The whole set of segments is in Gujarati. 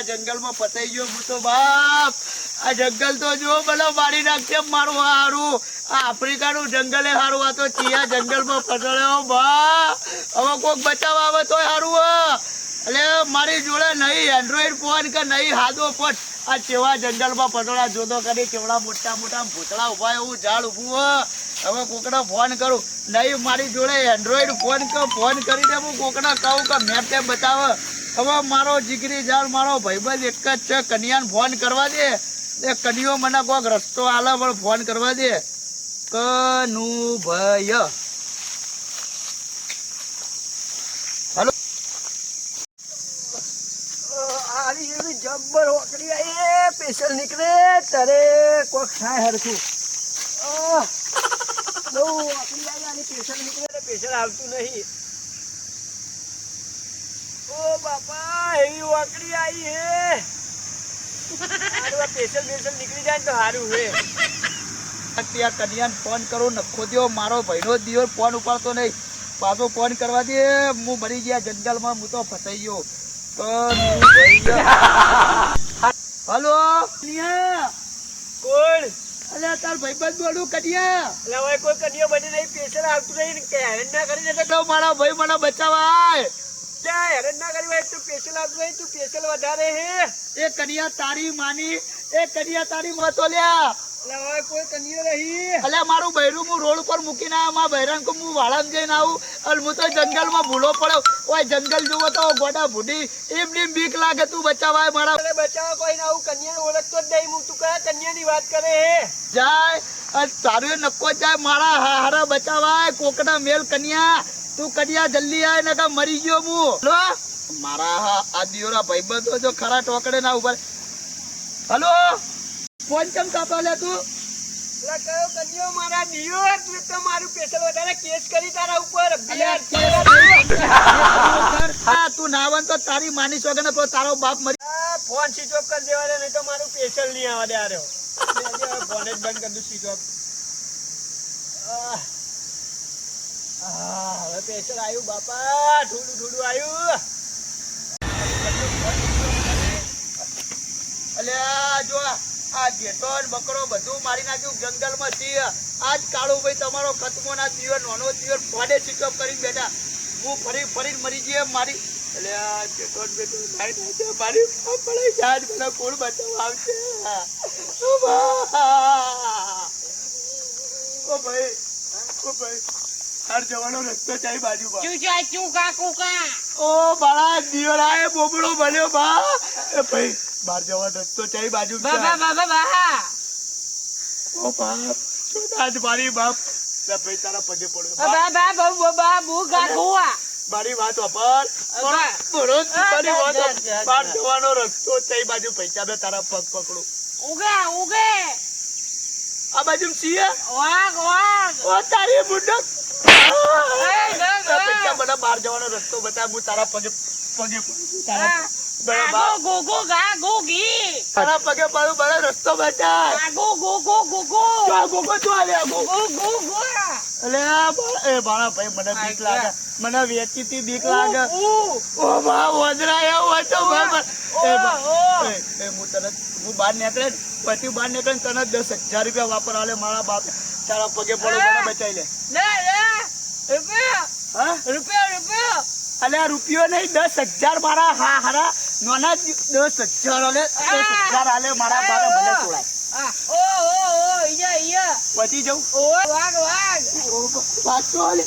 જંગલ માં ફસાઈ ગયો હું તો બાપ. આ જંગલ તો જો ભલે મારી નાખશે મારું હારું. આ આફ્રિકા નું જંગલ હારું. આ તો ચિયા જંગલ માં ફસાયો બા. હવે કોક બચાવ આવે તો હારું. એટલે મારી જોડે નહીં એન્ડ્રોઈડ ફોન કે નહીં હાદો ફોન. આ કેવા જંગલ માં ફસોડા જોતો કરી કેવડા મોટા મોટા ભૂતળા ઉભા એવું ઝાડ ઉભું. હવે કોકને ફોન કરું નહીં મારી જોડે એન્ડ્રોઈડ ફોન કે ફોન કરીને હું કોકને કહું કે મેપ ટેપ બતાવે. હવે મારો જીગરી ઝાડ મારો ભાઈબંધ એક જ છે. કન્યાને ફોન કરવા દે. એ કન્યો મને કોઈક રસ્તો આલે પણ ફોન કરવા દે. કનુ ભાઈ હલો. આરી એવી જબ્બર ઓકડી આઈ પેશલ નીકળે તારે કોક થાય હરખું. બહુ ઓકડી આઈ આની પેશલ નીકળે ને પેશલ આવતું નહીં. ઓ બાપા એવી ઓકડી આઈ હે. આ પેશલ નીકળી જાય તો સારું હે. ત્યાં કન્યાને ફોન કરું નખો દો. મારો ભાઈનો દિયો ફોન ઉપાડતો નહીં. પાછો ફોન કરવા દે. હું મરી ગયા જંગલમાં. હું તો ફસાઈ ગયો. હલો કોણ? અલ્યા તાર ભાઈબંધ બોલું કન્યા. એટલે હવે કોઈ કન્યા બની નહીં પેશલ આવતું નહીં કે હેરાન ના કરી દે. તો મારા ભાઈ મને બચાવાય. ત્યાં હેરાન ના કરી હોય તું પેશલ આવતું નહીં. તું પેશલ વધારે હે. એ કન્યા તારી માની. એ કન્યા તારી મતો લ્યા. એટલે કોઈ કન્યા નહીં. અલ્યા મારું બૈરું હું રોડ ઉપર મૂકીને આવ્યા. મારા બૈરાન કો હું વાળામાં જઈને આવું અને હું તો જંગલમાં ભૂલો પડ્યો. ઓય જંગલ જોવો તો ગોડા ભૂડી એમની બીક લાગે. તું બચાવાય મારા. બચાવ કોઈ ના. હું કન્યા ઓળખતો જ નહીં. હું તું કયા કન્યા ની વાત કરે હે? જાય અને તારું નક્કો જાય મારા હારા બચાવાય. કોકના મેલ કન્યા. તું કન્યા જલ્દી આય ને કા મરી ગયો હું. હલો મારા આ દિયોરા ભાઈબંધો જો ખરા ટોકડે ના ઉપર. હલો ફોન કેમ કાપો લે તું? એટલે કયો કન્યો મારા દિયો. તું તો મારું પેશલ વધારે કેસ કરી તારા ઉપર. હા તું નાવન તો તારી માની સોગન તો તારો બાપ મરી. ફોન સ્વિચ ઓફ કરી દેવા દે નહીં તો મારું પેશલ નહીં આવવા દે. આર્યો ફોન જ બંધ કરી દઉં સ્વિચ ઓફ. હવે પેશલ આવ્યું બાપા. ઠુડું આવ્યું. અલ્યા જો આ ઘેટો ને બકરો બધું મારી નાખ્યું જંગલમાં છીએ. આજ કાળુ ભાઈ તમારો ખતમો ના દિવસ નાનો દિવસ ફોડે સ્વિચ ઓફ કરીને બેઠા. હું ફરીને મરી જઈએ મારી. અલ્યા ઘેટો ને બેટો ભાઈ નાખે મારી પડાઈ જાય. મને કોણ બચાવવા આવશે? ઓ ભાઈ હર જવાનો રસ્તો ચાઈ બાજુમાં. ઓ બાળા દિયોરાએ બોબડો બન્યો બા. એ ભાઈ બહાર જવાનો રસ્તો ચાઈ બાજુ. ઓ બાપ આજ મારી બાપ. ભાઈ તારા પગે પડ્યો. મારી વાત વાપર. બહાર જવાનો રસ્તો ચાઈ બાજુ. પૈસા બે તારા પગ પકડો. આ બાજુ છીએ. ઓ તારી મુંડક. મને બહાર જવાનો રસ્તો બતા. હું તારા પગે પડું. તારા પગે પડું. મને રસ્તો બતા. મારા ભાઈ મને બીક લાગે. મને વેચી બીક લાગે. ઓ બા વજરા એવું હતો. હું બહાર નીકળે પછી બહાર નીકળે તને 10,000 રૂપિયા વાપર આલે. મારા બાપ તારા પગે પડો. મને બચાવી લે. અલ્યા રૂપિયો નહીં 10,000 મારા હારા નાના 10,000 આલે. 10,000 આલે મારા બાપે મને તોડાય. પછી જવું વાંચો આલે.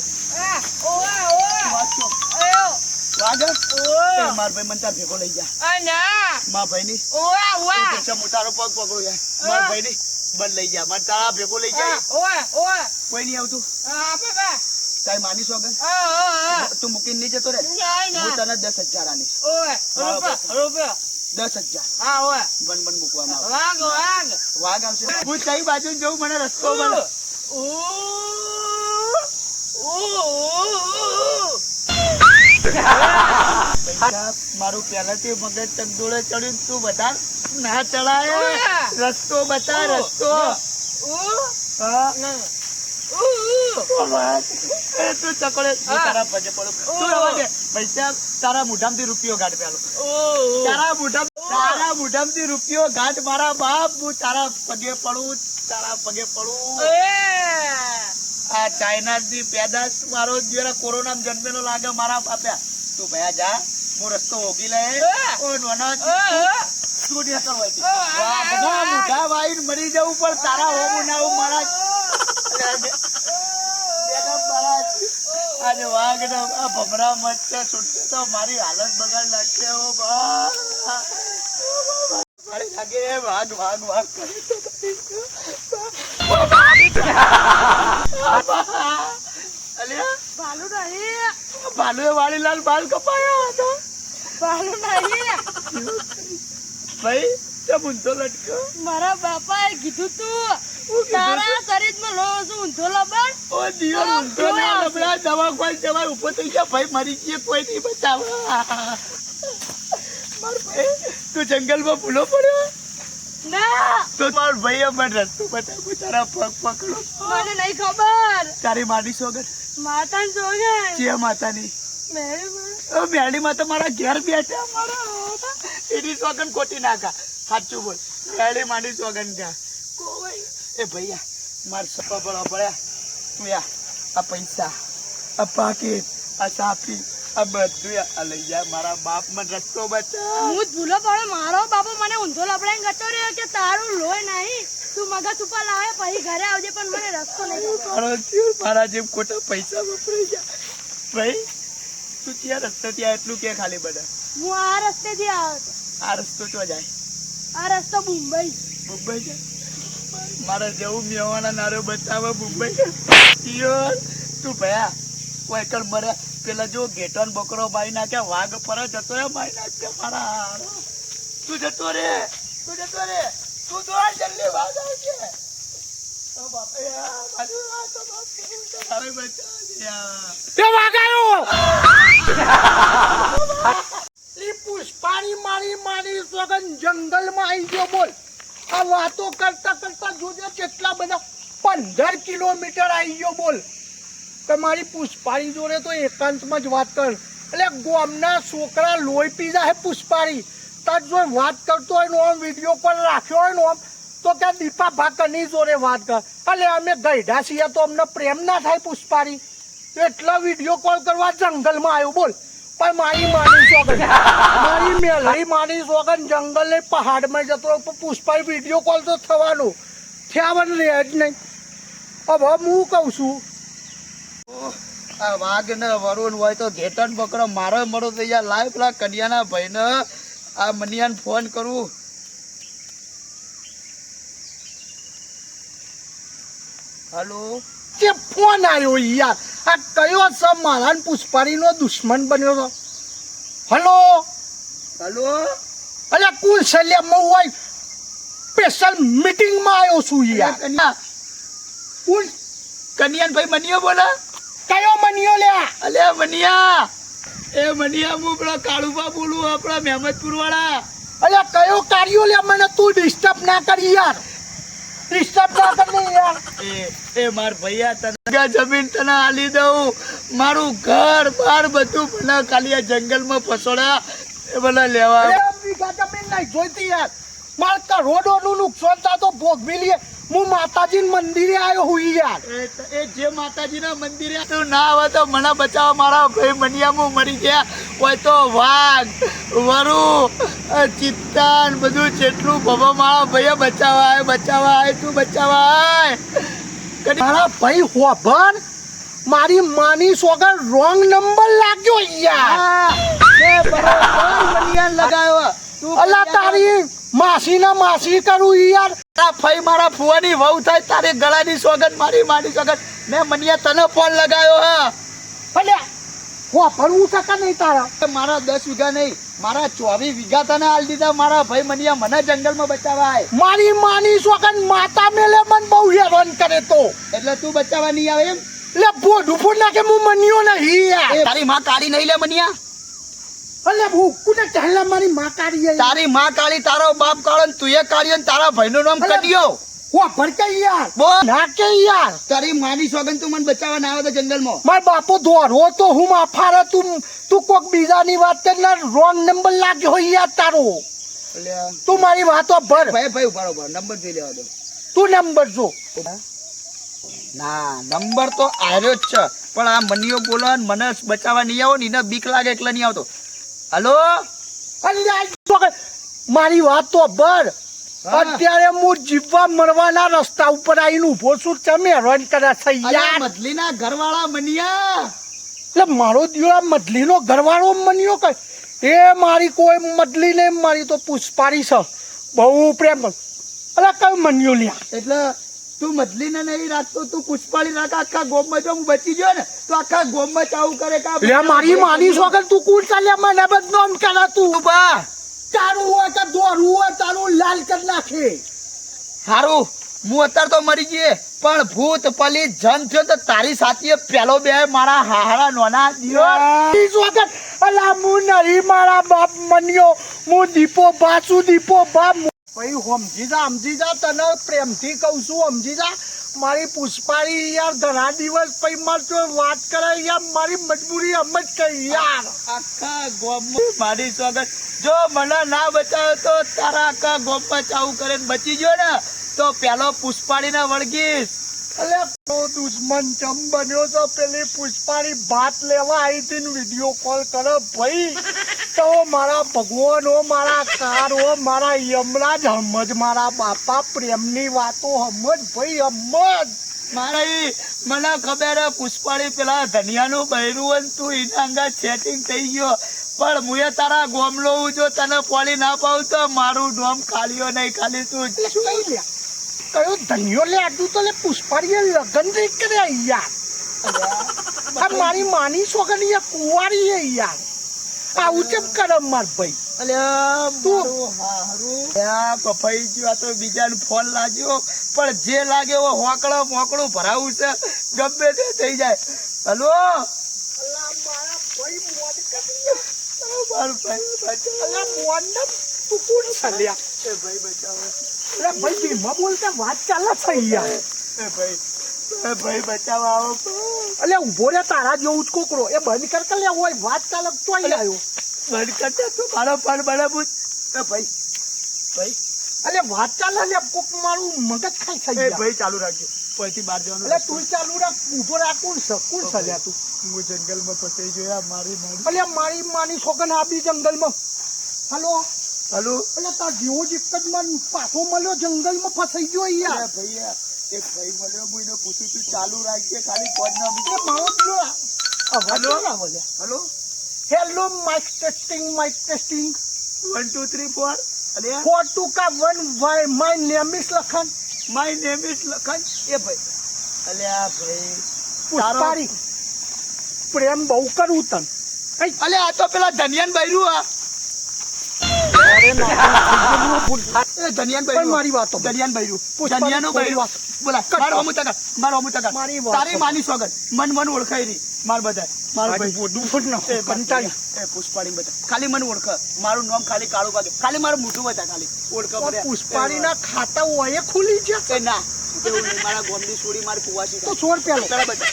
માર ભાઈ મને ત્યાં ભેગો લઈ જા. માર ભાઈ ની મોટારો પગ પકડો જાય. માર ભાઈ ની બંધ લઈ જા. મારે તારા ભેગો લઈ જાય. કોઈ નહીં આવતું. તારી માની સોગન તું મૂકીને નહીં જતો રે. હું તને 10,000 આલીશ. 10,000 બન મૂકવામાં વાઘ આવશે. હું કઈ બાજુ જવું મને રસ્તો મળે. મારું પહેલાથી મગજ ચકડોળે ચડ્યું. તું બધા ના ચડાય. રસ્તો બતા. રસ્તો તું ચકડે. તારા પગે પડો. પૈસા તારા મોઢામાંથી રૂપિયો ગાંઠ પેલો તારા મોઢામાંથી રૂપિયો ગાંઠ મારા બાપ હું તારા પગે પડું આ ચાઇનાની પેદાશ મારો જરા કોરોના જન્મેલો લાગે મારા બાપા તું ભયા જા હું રસ્તો ઓગી લે ઓ નોના તું ને કર હોય વાહ બધા મોઢા વાઈને મરી જવું પણ તારા હોવું ના હું મારા આજે વાઘ ને આ ભમરા મચ્છ છૂટશે તો મારી હાલત બગાડ નાખશે ઓ બા મારી લાગે વાઘ ભાલુ એ વાળીલાલ બાલ કપાયા હતા ભાઈ ચમ ઊંધો લટક્યો મારા બાપાએ કીધું તું તારા શરીરમાં લો ઊંધો લબડ ઓ દિયો ઊંધો ના લબડા દવા કોઈ જવાય ઉભો થઈ ગયા ભાઈ મરી ગયે કોઈ નહીં બચાવવા માર ભાઈ તું જંગલમાં ભૂલો પડ્યો ના તો માર ભાઈ મને રસ્તો બતાવ્યો તારા પગ પકડો મને નહીં ખબર તારી માની સોગન માતાને જોગે છે માતાની મેળી માં તો મારા ઘેર બેઠા મારા એની સોગન ખોટી નાખા સાચું બોલ મેળી માની સોગન કા એ ભૈયા માર સપા પડ્યા તું આ પૈસા આ પાકીટ આ સાફી આ બધું આ લઈ જાય મારા બાપ મને રસ્તો બચા હું જ ભૂલો પડે મારો બાપુ મને ઊંધો લબડાઈને ગતો રહ્યો કે તારું લોહી નહીં તું મગજ ઉપર લાવે પછી ઘરે આવજે પણ મને રસ્તો નહીં મારા જેમ ખોટા પૈસા વપરાઈ ગયા ભાઈ તું ત્યાં રસ્તે ત્યાં એટલું કે ખાલી બધા હું આ રસ્તેથી આવ્યો આ રસ્તો તો જાય આ રસ્તો મુંબઈ જાય મારા જેવું મેવાના નારો બતાવે મુંબઈ તું ભયા કોઈ કર મરે પેલા જો ગેટન બકરો બાઈ નાખ્યા વાઘ પર જતો રે બાઈ નાખ્યા મારા તું જતો રે તું તો જલ્દી વાઘ આવશે ઓ બાપા તારે બચા તે વાઘ આવ્યો પુષ્પાની મારી સોગન જંગલમાં આવી ગયો બોલ આ વાતો કરતા જોજે કેટલા બધા 15 કિલોમીટર આવી ગયો બોલ તમારી પુષ્પારી જોડે તો એકાંતમાં જ વાત કર એટલે ગામના છોકરા લોહી પી જાય પુષ્પારી તાર જો વાત કરતો હોય ને આમ વિડીયો પર રાખ્યો હોય ને આમ તો કે દીપા ભાકરની જોડે વાત કર એટલે અમે ગઈઢા છીએ તો અમને પ્રેમ ના થાય પુષ્પારી એટલા વિડીયો કોલ કરવા જંગલમાં આવ્યો બોલ પણ મારી મેલડી મારી સોગન જંગલ ને પહાડમાં જતો પુષ્પારી વિડીયો કોલ તો થવાનું થવાનું રહે જ નહીં હવે હું કહું છું આ વાઘ ને વરુણ હોય તો ઘેટન પકડો મારો મરો થઈ જાય લાય પેલા કડિયાના ભાઈ ને આ મનિયાને ફોન કરું હાલો કે ફોન આવ્યો યાર આ કયો છે મારા પુષ્પારીનો દુશ્મન બન્યો તો હલો અલે કુલ સલ્યામાં હોય સ્પેશિયલ મીટિંગમાં આવ્યો છું યાર કુલ કનિયાન ભાઈ મનિયો બોલા કયો મનિયો લ્યા અલે મનિયા એ મનિયા હું પેલા કાળુબા બોલું આપણા મહેમદપુર વાળા અલે કયો કાર્યો લ્યા મને તું ડિસ્ટર્બ ના કરી યાર ડિસ્ટર્બ ના કર યાર એ માર ભૈયા તને જમીન તને આલી દઉં મારું ઘર બાર બધું મને ખાલી આ જંગલમાં ફસોડા એ બધા લેવા બીઘા જમીન નહીં જોઈતી યાર માર કરોડોનું નુકસાન તા તો ભોગવી લઈએ હું માતાજી મંદિરે આવ્યો હું યાર એ જે માતાજીના મંદિરે તું ના આવે તો મને બચાવવા મારા ભાઈ મનિયામાં મરી ગયા હોય તો વાઘ વરુ ચિત્તાન બધું જેટલું ભવા મારા ભાઈએ બચાવાય તું બચાવાય મારા ભાઈ હોભર મારી માની સોગર રોંગ નંબર લાગ્યો યાર એ બરોબર મનિયાન લગાવ્યો તું અલા તારી માસી કરું યાર ફઈ મારા ફુવાની વહુ થાય તારી ગળાની સોગંદ મારી માની સોગંદ મેં મનિયા તને ફોન લગાવ્યો હા ભલે હોભરવું શકે નહીં તારા મારા 10 વીઘા નહીં મારા 24 વીઘા તને આલ દીધા મારા ભાઈ મનિયા મને જંગલમાં બચાવાય મારી માની સોગંદ માતા મેલે મન બહુ હેરાન કરે તો એટલે તું બચાવવા નહીં આવે એમ એટલે બોડું ફૂટ નાખે હું મનિયો નહીં યાર તારી માં કાળી નહીં લે મનિયા અલે ભૂકુને ચાલે મારી માં કાઢી તારી માં કાળી તારો બાપ કાળો ને તું એ કાળ્યો ને તારા ભાઈનું નામ કડિયો વાપર કે યાર બોલ. ના કે યાર તારી માની સોગન તું મને બચાવવા ના આવે તો જંગલમાં. માર બાપો દોરો તો હું માફારે તું કોક બીજાની વાત કરીને રોંગ નંબર લાગ્યો હોય યાર તારો. અલ્યા, તું મારી વાતો ભર. ભાઈ ઉભા રહો, નંબર જોઈ લેવા દો. તું નંબર જો. ના, નંબર તો આર્યો જ છે, પણ આ મનીયો બોલો ને મને બચાવવા નહીં આવો ને એને બીક લાગે એટલે નહીં આવતો. હલો, અલ્યા છોકરા, મારી વાત તો ભર. હા. અત્યારે હું જીવવા મરવાના રસ્તા ઉપર આવીને ઉભો છું. તમે હેરાન કરે છે અલ્યા યાર. મધલીના ઘરવાળા મનિયા. એટલે મારો દીવા મદલીનો ઘરવાળો મન્યો કે એ મારી કોઈ મદલી નહીં, મારી તો પુષ્પારી છે. બહુ પ્રેમ કર. અરે કયું મન્યો લ્યા. એટલે તું મધલીને નહીં રાખતો, તું પુષ્પાળી રાખ. આખા ગોમમાં જો હું બચી ગયો ને તો આખા ગોમમાં ચાવું કરે કે આ લે મારી માની વગર તું કુલ ચાલ્યા મને બદનામ કરે તું. બા તારું હોય કે દોરું હોય તારું લાલ કરી નાખે. હારું, હું અત્યારે તો મરી ગયે, પણ ભૂત પલી જન થયો તો તારી સાથે પેલો બે મારા હાહારા નોના દિયો. અલા હું નહીં મારા બાપ મન્યો. હું દીપો બાસુ દીપો બાપ. ભાઈ સમજી જા તને પ્રેમથી કહું છું. સમજી જા મારી પુષ્પારી યાર ઘણા દિવસ પછી માર તો વાત કરે યાર. મારી મજબૂરી એમ જ કહી યાર. આખા ગોમમાં મારી સોગન જો મને ના બચાવ્યો તો તારા આખા ગોમમાં ચાવું કરે ને બચી ગયો ને તો પેલો પુષ્પાળીને વળગીશ. અલે તો દુશ્મન ચમ બન્યો તો પેલી પુષ્પાની ભાત લેવા આવી હતી ને વિડીયો કોલ કરે ભાઈ. તો મારા ભગવાન હો, મારા કાર હો, મારા યમરાજ હમજ, મારા બાપા પ્રેમની વાતો હમજ ભાઈ હમજ. મારી મને ખબર હે પુષ્પાળી પેલા ધનિયાનું બૈરું હોય ને તું એના અંગા સેટિંગ થઈ ગયો, પણ મુએ તારા ગોમ લઉં જો તને પોલી ના પાઉં તો મારું ડોમ ખાલીઓ નહીં, ખાલી તું શું લ્યા કયો ધન્યો લે આટલું તો લે પુષ્પારીએ લગન નહીં કર્યા યાર. આ મારી માની છોકરી કુંવારી હે યાર. આવું કેમ કરે માર ભાઈ. અલ્યા મારું હારું આ કપાઈ ગયું. આ તો બીજાને ફોન લાગ્યો, પણ જે લાગે એવો હોકળો મોકળું ભરાવું છે, ગમે તે થઈ જાય. હલો અલા મારા ભાઈ મોડ કરી. મારું ભાઈ બચાવો. અલા મોડ તું કોણ છે લ્યા. એ ભાઈ બચાવો. અલા ભાઈ ધીમા બોલતા વાત ચાલે છે યાર. એ ભાઈ બચાવો આવો. અલે ઉભો રે તારા જેવું જ કોકરો એ બંધ કર કે લે હોય વાત ચાલે ચોઈ આવ્યો. બંધ કરતા તું મારો ફોન બનાવું. એ ભાઈ અલે વાત ચાલે લે કોક મારું મગજ ખાઈ થઈ એ ગયા. ભાઈ ચાલુ રાખજો, પછી બહાર જવાનું. અલે તું ચાલુ રાખ. ઉભો રાખ. કોણ છે લ્યા તું. હું જંગલમાં ફસાઈ ગયો. આ મારી મારી. અલે મારી માની છોકન આપી જંગલમાં. હલો હલો અલે તાર જેવો જ એક જ મન પાછો મળ્યો જંગલમાં ફસાઈ ગયો યાર. ભાઈ એક ભાઈ મળ્યો, હું એને પૂછું તું ચાલુ રાખજે ખાલી ફોન ના એ મારો પેલો અવાજ હલો? ના આવે લ્યા. Hello hello mike testing 1 2 3 4. અરે 4 2 का 1 वाई my name is Lakhan. My name is Lakhan. એ ભાઈ અલ્યા ભાઈ પુષ્પારી પ્રેમ બહુ કરું તન. અલે આ તો પેલા ધનિયાન બૈરું. આ એ ધનિયાન પણ બૈરું. મારી વાતો ધનિયાન બૈરું. પુષ્પાની ધનિયાનું થોડી બૈરું. વાત. બોલા કટ. મારો હમું તકા. મારી વાત. તારી માની સ્વાગત મન ઓળખાય રહી. માર બધા મારો ભાઈ એ કંટાળી. એ પુષ્પાળી બધા ખાલી મને ઓળખ. મારું નામ ખાલી કાળું પાકે, ખાલી મારું મોઢું બતા ખાલી ઓળખ પડે. પુષ્પારીના ખાતા હોય ખુલી છે એ ના એવું નહીં. મારા ગોમની છોડી મારી ફુવાસી તો છોડ પેલો. પેલા બતા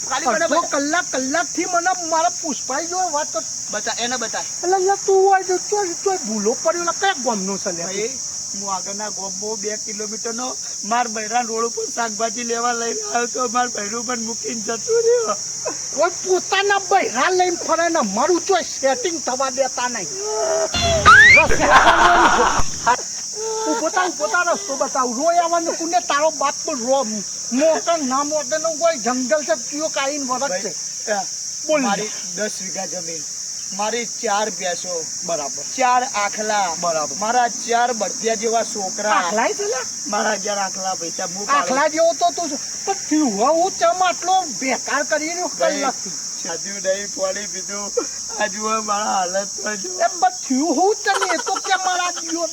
ખાલી મને અડધો બતા. કલાક થી મને મારા પુષ્પારી જો વાત કર. બતા એને બતા. એટલે યાર તું હોય તો ચોય ભૂલો પડ્યો એટલે કયા ગામનો છે લ્યા? ભાઈ હું આગળના ગોમો 2 કિલોમીટરનો માર બૈરાન રોડ ઉપર શાકભાજી લેવા લઈને આવ્યો તો માર બૈરું પણ મૂકીને જતું રહ્યો. કોઈ પોતાના બૈરા લઈને ફરે ને મારું ચોય સેટિંગ થવા દેતા નહીં. પોતા રસ્તો બતાવ. રોય આવવાનું કુને તારો બાપ તો મોટો ના મોટો નો કોઈ જંગલ છે કયો કાઢીને વરસ છે. બોલ. મારી 10 વીઘા જમીન, મારી 4 ભેંસો, બરાબર 4 આખલા, બરાબર. મારા 4 બળદિયા જેવા છોકરા, આખલાય છે લે. મારા 11 આખલા પૈસા હું પાડું. આખલા જેવો તો તું પણ થયું હું ચમ આટલો બેકાર કરીને ભાઈ, કલાકથી ખાધું નહીં, પાણી પીધું. આ જુઓ મારા હાલત તો જુઓ. એમ બસ થયું હું તને એ તો કે મારા ગયો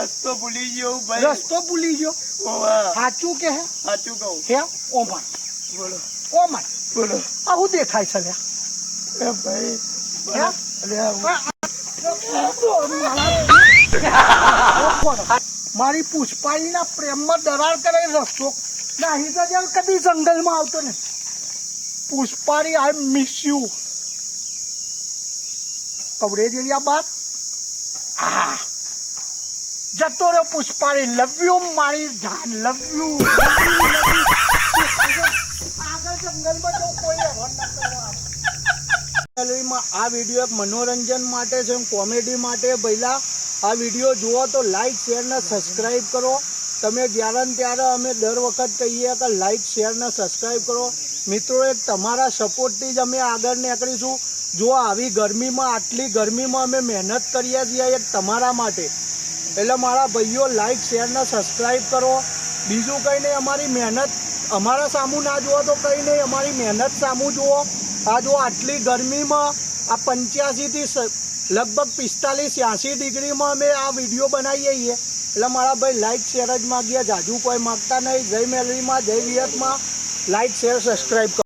રસ્તો ભૂલી ગયો હું ભાઈ. રસ્તો ભૂલી ગયો. ઓવા, સાચું કે હે સાચું કહું. હે ઓમાય બોલો ઓમાય બોલો. આવું દેખાય છે લ્યા. એ ભાઈ હે? અરે આ હું- પડે. મારી પુષ્પાળીના પ્રેમમાં દરાર કરે રસ્તો નહીં તો જેમ કદી જંગલમાં આવતો ને. પુષ્પાળી I miss you. Coverage area બાદ જતો રહ્યો પુષ્પાળી. લવ યુ મારી જાન, લવ યુ. આગળ જંગલમાં તો કોઈ હેરાન ના કરવા. આ વિડીયો એક મનોરંજન માટે છે, કોમેડી માટે. પહેલા આ વિડીયો જુઓ તો લાઈક શેર ને સબસ્ક્રાઈબ કરો. તમે જ્યારે ને ત્યારે અમે દર વખત કહીએ કે લાઈક શેર ને સબસ્ક્રાઈબ કરો. મિત્રો, એક તમારા સપોર્ટથી જ અમે આગળ નીકળીશું. જો આવી ગરમીમાં, આટલી ગરમીમાં અમે મહેનત કરીએ છીએ એક તમારા માટે. એટલે મારા ભાઈઓ લાઈક શેર ને સબસ્ક્રાઈબ કરો. બીજું કંઈ નહીં, અમારી મહેનત અમારા સામું ના જુઓ તો કંઈ નહીં, અમારી મહેનત સામું જુઓ. આ જો આટલી ગરમીમાં આ 85 થી લગભગ 45-86 ડિગ્રીમાં અમે આ વિડીયો બનાવીએ છીએ. એટલે મારા ભાઈ લાઈક શેર જ માગીએ, જાજુ કોઈ માગતા નહીં. જય મેલરીમાં, જય વિયતમાં. લાઈક શેર સબસ્ક્રાઈબ કરો.